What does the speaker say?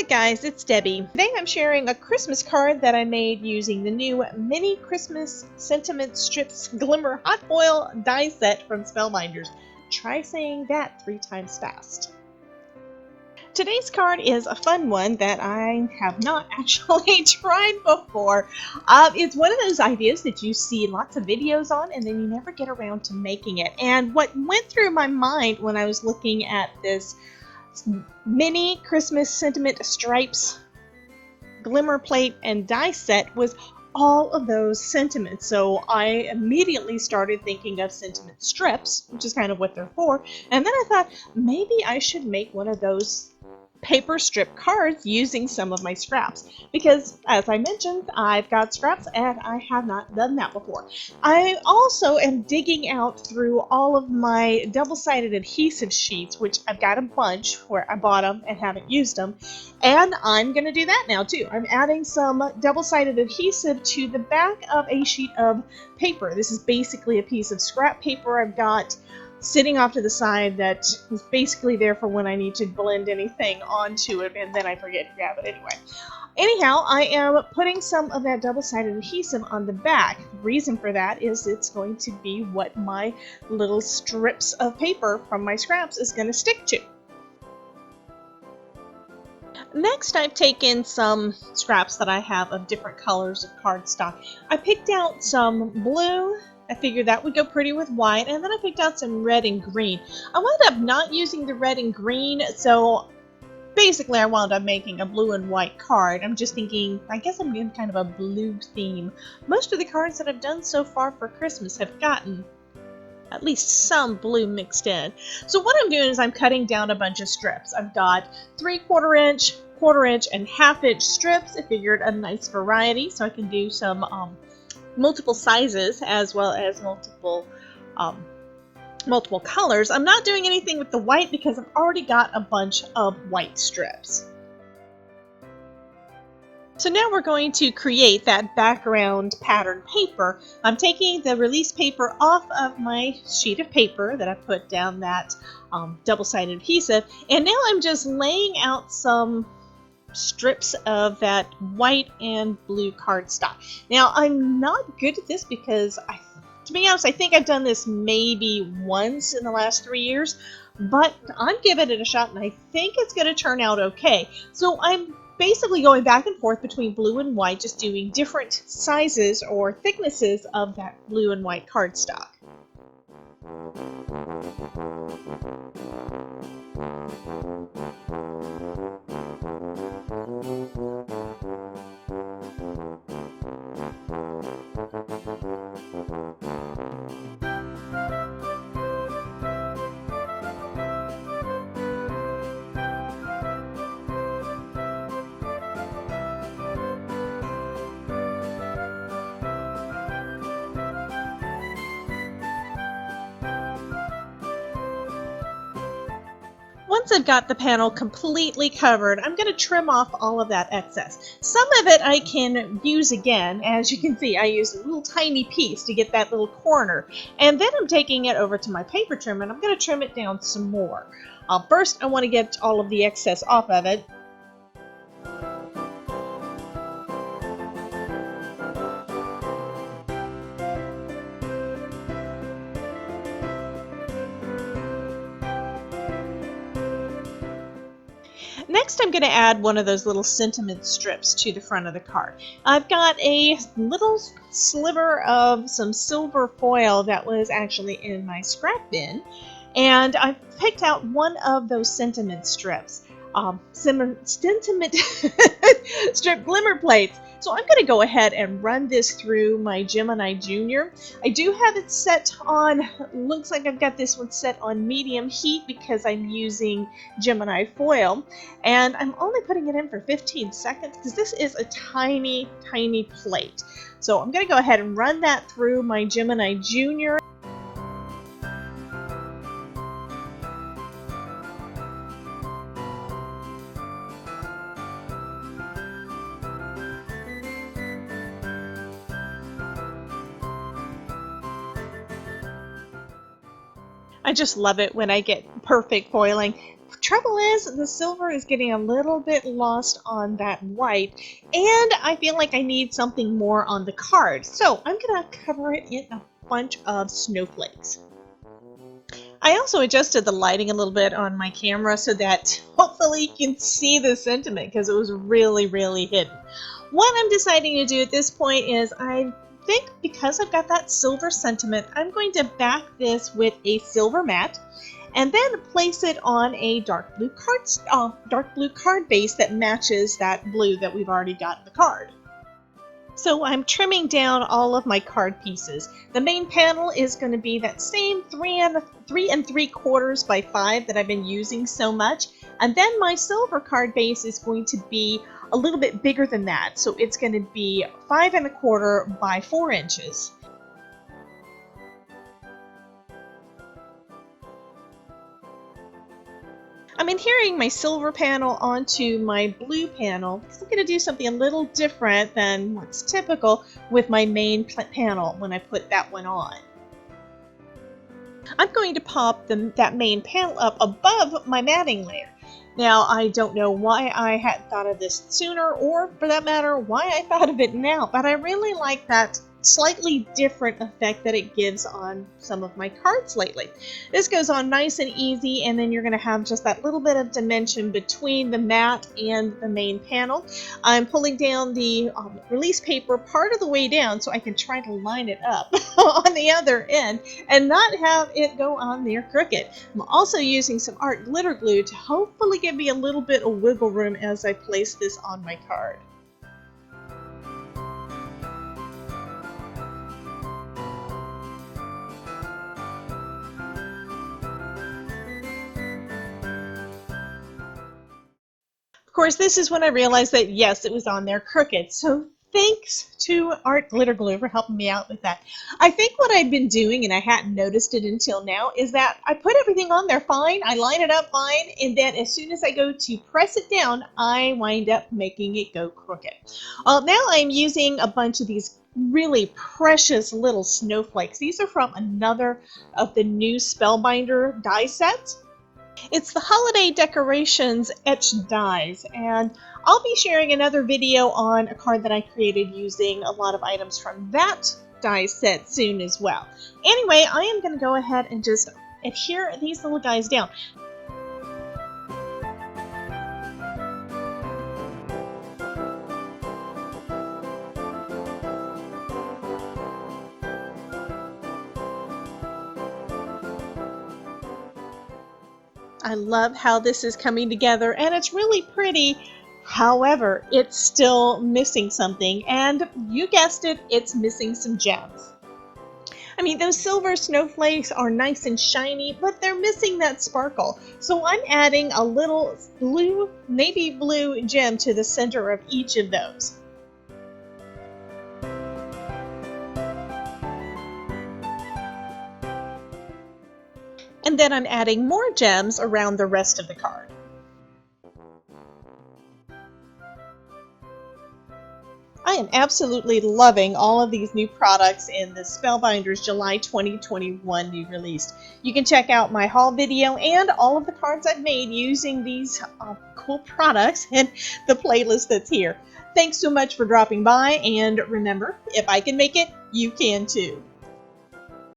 guys, it's Debbie. Today I'm sharing a Christmas card that I made using the new Mini Christmas Sentiment Strips Glimmer Hot Foil die set from Spellbinders. Try saying that 3 times fast. Today's card is a fun one that I have not actually tried before. It's one of those ideas that you see lots of videos on and then you never get around to making it. And what went through my mind when I was looking at this Mini Christmas Sentiment Stripes Glimmer plate and die set was all of those sentiments. So I immediately started thinking of sentiment strips, which is kind of what they're for. And then I thought maybe I should make one of those paper strip cards using some of my scraps, because as I mentioned, I've got scraps and I have not done that before. I also am digging out through all of my double-sided adhesive sheets, which I've got a bunch where I bought them and haven't used them, and I'm going to do that now too. I'm adding some double-sided adhesive to the back of a sheet of paper. This is basically a piece of scrap paper I've got sitting off to the side that is basically there for when I need to blend anything onto it and then I forget to grab it anyway. Anyhow, I am putting some of that double-sided adhesive on the back. The reason for that is it's going to be what my little strips of paper from my scraps is going to stick to. Next, I've taken some scraps that I have of different colors of cardstock. I picked out some blue. I figured that would go pretty with white, and then I picked out some red and green. I wound up not using the red and green, so basically I wound up making a blue and white card. I'm just thinking, I guess I'm doing kind of a blue theme. Most of the cards that I've done so far for Christmas have gotten at least some blue mixed in. So what I'm doing is I'm cutting down a bunch of strips. I've got 3/4 inch, 1/4 inch, and 1/2 inch strips. I figured a nice variety so I can do some multiple sizes as well as multiple colors. I'm not doing anything with the white because I've already got a bunch of white strips. So now we're going to create that background pattern paper. I'm taking the release paper off of my sheet of paper that I put down that double-sided adhesive, and now I'm just laying out some strips of that white and blue cardstock. Now, I'm not good at this because, to be honest, I think I've done this maybe once in the last 3 years, but I'm giving it a shot and I think it's going to turn out okay. So I'm basically going back and forth between blue and white, just doing different sizes or thicknesses of that blue and white cardstock. Once I've got the panel completely covered, I'm going to trim off all of that excess. Some of it I can use again. As you can see, I used a little tiny piece to get that little corner. And then I'm taking it over to my paper trimmer and I'm going to trim it down some more. First, I want to get all of the excess off of it. Next, I'm going to add one of those little sentiment strips to the front of the card. I've got a little sliver of some silver foil that was actually in my scrap bin, and I've picked out one of those sentiment strips. Sentiment strip glimmer plates. So I'm going to go ahead and run this through my Gemini Junior. I do have it set on, looks like I've got this one set on medium heat because I'm using Gemini foil. And I'm only putting it in for 15 seconds because this is a tiny, tiny plate. So I'm going to go ahead and run that through my Gemini Junior. I just love it when I get perfect foiling. Trouble is, the silver is getting a little bit lost on that white, and I feel like I need something more on the card. So I'm gonna cover it in a bunch of snowflakes. I also adjusted the lighting a little bit on my camera so that hopefully you can see the sentiment because it was really hidden. What I'm deciding to do at this point is I think because I've got that silver sentiment, I'm going to back this with a silver mat and then place it on a dark blue card base that matches that blue that we've already got in the card. So I'm trimming down all of my card pieces. The main panel is going to be that same 3 3/4 by 5 that I've been using so much. And then my silver card base is going to be a little bit bigger than that. So it's going to be 5 1/4 by 4 inches. I'm adhering my silver panel onto my blue panel because I'm going to do something a little different than what's typical with my main panel when I put that one on. I'm going to pop that main panel up above my matting layer. Now, I don't know why I hadn't thought of this sooner, or for that matter, why I thought of it now, but I really like that slightly different effect that it gives on some of my cards lately. This goes on nice and easy, and then you're going to have just that little bit of dimension between the mat and the main panel. I'm pulling down the release paper part of the way down so I can try to line it up on the other end and not have it go on there crooked. I'm also using some art glitter glue to hopefully give me a little bit of wiggle room as I place this on my card. Of course, this is when I realized that, yes, it was on there crooked. So thanks to Art Glitter Glue for helping me out with that. I think what I'd been doing, and I hadn't noticed it until now, is that I put everything on there fine, I line it up fine, and then as soon as I go to press it down, I wind up making it go crooked. Now I'm using a bunch of these really precious little snowflakes. These are from another of the new Spellbinder die sets. It's the holiday decorations etched dies, and I'll be sharing another video on a card that I created using a lot of items from that die set soon as well. Anyway, I am going to go ahead and just adhere these little guys down. I love how this is coming together, and it's really pretty. However, it's still missing something, and you guessed it, it's missing some gems. I mean, those silver snowflakes are nice and shiny, but they're missing that sparkle. So I'm adding a little blue, navy blue gem to the center of each of those. And then I'm adding more gems around the rest of the card. I am absolutely loving all of these new products in the Spellbinders July 2021 new release. You can check out my haul video and all of the cards I've made using these cool products in the playlist that's here. Thanks so much for dropping by, and remember, if I can make it, you can too.